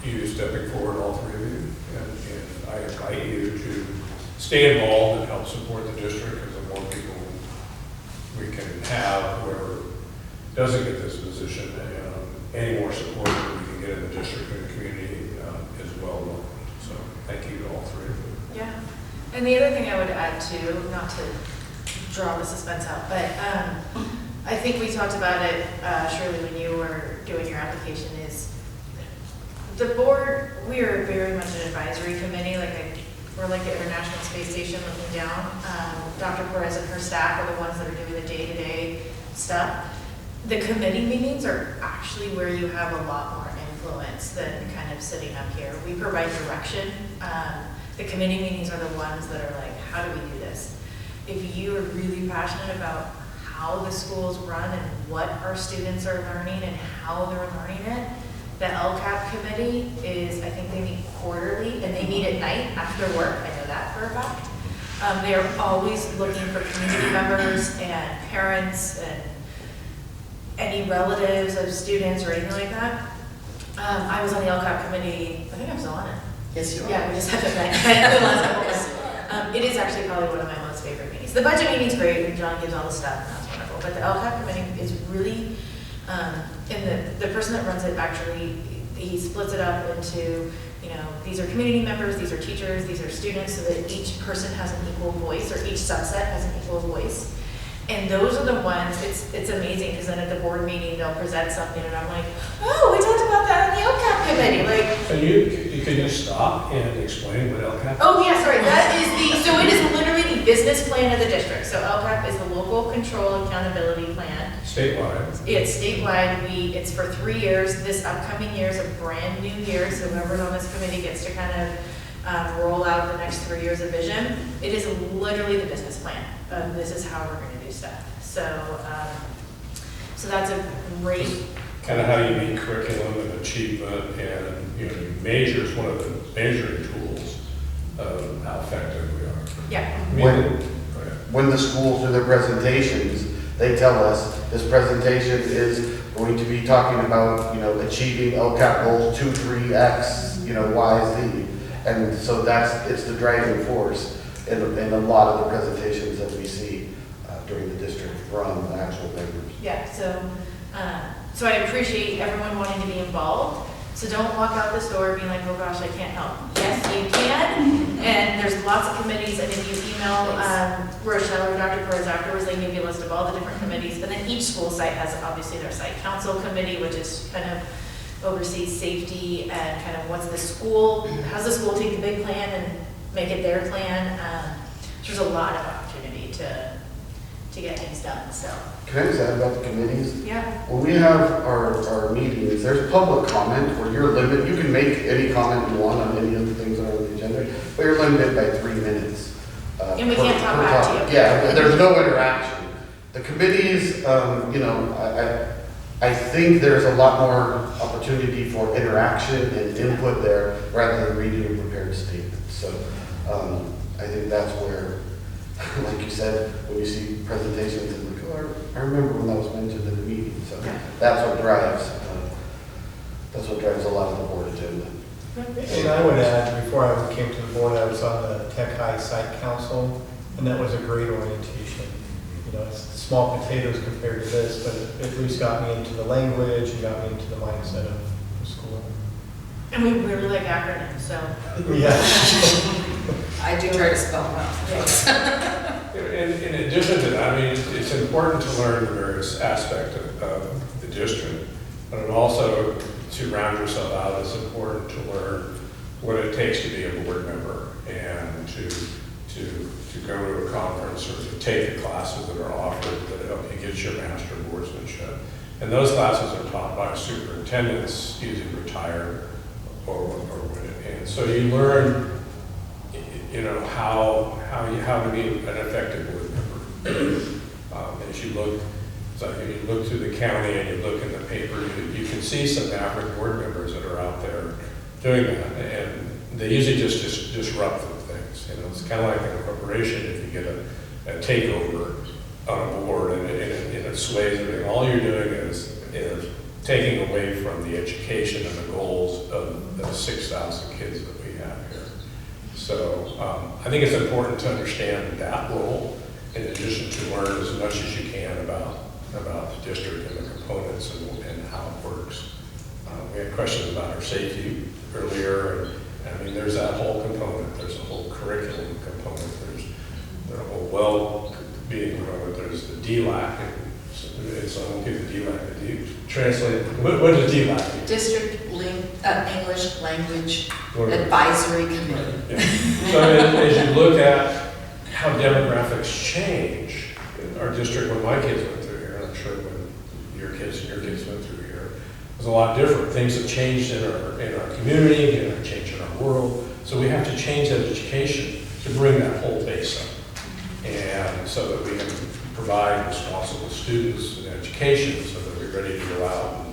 you stepping forward, all three of you. And I invite you to stay involved and help support the district, because the more people we can have, whoever doesn't get this position, any more support that we can get in the district and the community is well welcome. So thank you to all three of you. Yeah. And the other thing I would add too, not to draw the suspense out, but I think we talked about it, Shirley, when you were doing your application, is the board, we are very much an advisory committee, we're like the International Space Station looking down. Dr. Perez and her staff are the ones that are doing the day-to-day stuff. The committee meetings are actually where you have a lot more influence than kind of sitting up here. We provide direction. The committee meetings are the ones that are like, how do we do this? If you are really passionate about how the schools run and what our students are learning and how they're learning it, the LCAP committee is, I think they meet quarterly, and they meet at night after work. I know that for a fact. They are always looking for community members and parents and any relatives of students or anything like that. I was on the LCAP committee, I think I was on it. Yes, you are. Yeah, we just haven't met the last couple months. It is actually probably one of my most favorite meetings. The budget meeting's great, and John gives all the stuff, and that's wonderful. But the LCAP committee is really, and the person that runs it actually, he splits it up into, these are community members, these are teachers, these are students, so that each person has an equal voice, or each subset has an equal voice. And those are the ones, it's amazing, because then at the board meeting, they'll present something, and I'm like, oh, we talked about that on the LCAP committee, Can you stop and explain what LCAP? Oh, yeah, sorry, that is so it is literally the business plan of the district. So LCAP is the Local Control Accountability Plan. Statewide. It's statewide, it's for 3 years. This upcoming year is a brand new year, so whoever's on this committee gets to kind of roll out the next 3 years of vision. It is literally the business plan. This is how we're gonna do stuff. So that's a great. Kind of how you meet curriculum and achievement, and you measure is one of the measuring tools of how effective we are. Yeah. When the schools do their presentations, they tell us this presentation is going to be talking about, achieving LCAP goals 2, 3, X, Y, Z. And so it's the driving force in a lot of the presentations that we see during the district from the actual papers. Yeah, so I appreciate everyone wanting to be involved. So don't walk out this door being like, oh gosh, I can't help. Yes, you can. And there's lots of committees, and if you email Rochelle or Dr. Perez afterwards, they give you a list of all the different committees. And then each school site has obviously their site council committee, which is kind of oversees safety and kind of how's the school take the big plan and make it their plan. There's a lot of opportunity to get things done, so. Can I just add about the committees? Yeah. When we have our meetings, there's public comment where you're limited. You can make any comment you want on any of the things that are on the agenda, but you're limited by 3 minutes. And we can't talk back to you. Yeah, there's no interaction. The committees, I think there's a lot more opportunity for interaction and input there rather than reading a prepared statement. So I think that's where, like you said, when you see presentations and like, oh, I remember when that was mentioned in the meeting. So that's what drives a lot of the board agenda. And I would add, before I came to the board, I was on the Tech High Site Council, and that was a great orientation. It's small potatoes compared to this, but it at least got me into the language and got me into the mindset of the school. And we really like acronyms, so. Yeah. I do try to spell them out. In addition to that, it's important to learn the various aspects of the district, but it also to round yourself out, it's important to learn what it takes to be a board member and to go to a conference or to take the classes that are offered that help you get your master of boardsmanship. And those classes are taught by superintendents, either retired or and so you learn, you know, how to be an effective board member. As you look, so if you look through the county and you look in the paper, you can see some average board members that are out there doing that, and they usually just disrupt things. You know, it's kind of like in a corporation. If you get a takeover on a board and it sways everything, all you're doing is taking away from the education and the goals of the 6,000 kids that we have here. So I think it's important to understand that role in addition to learn as much as you can about the district and the components and how it works. We had questions about our safety earlier, and I mean, there's that whole component. There's a whole curriculum component. There's a whole well-being component. There's the DLAC, and so I won't give the DLAC. Do you translate? What does DLAC mean? District English Language Advisory Committee. Yeah. So as you look at how demographics change in our district, when my kids went through here, and I'm sure when your kids and your kids went through here, it was a lot different. Things have changed in our community, and have changed in our world. So we have to change that education to bring that whole base up, and so that we can provide responsible students and education, so that we're ready to go out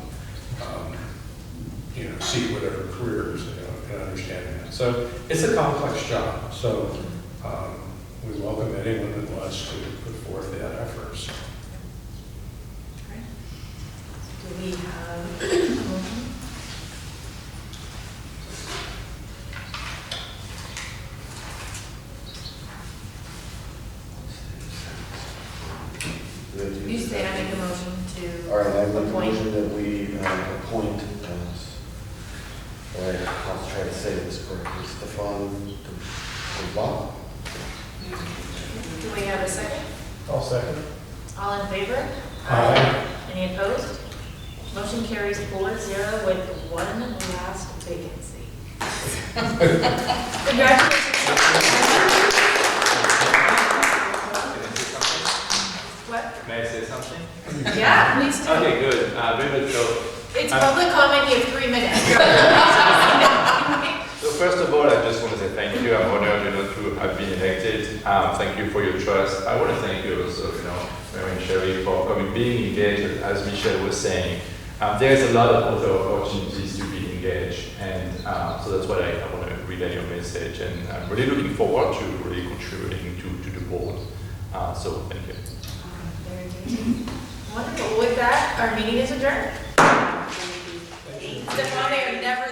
and seek whatever careers, and understanding that. So it's a complex job. So we welcome anyone that wants to put forth that efforts. Do we have a motion? You say I make a motion to All right, I make a appoint. motion that we appoint, all right, I'll try to say this correctly, Stefan Dubois. Do we have a second? I'll second. All in favor? Aye. Any opposed? Motion carries 4-0 with one last vacancy. Congratulations. What? May I say something? Yeah, please do. Okay, good. Very much so. It's public comment, you have 3 minutes. So first of all, I just want to say thank you. I'm honored, to have been elected. Thank you for your trust. I want to thank you also, Mary and Sherry, for being engaged. As Michelle was saying, there's a lot of other opportunities to be engaged, and so that's what I want to relay your message. And I'm really looking forward to really contributing to the board. So thank you. Very good. Wonderful. With that, our meeting is adjourned. Stefan, they are never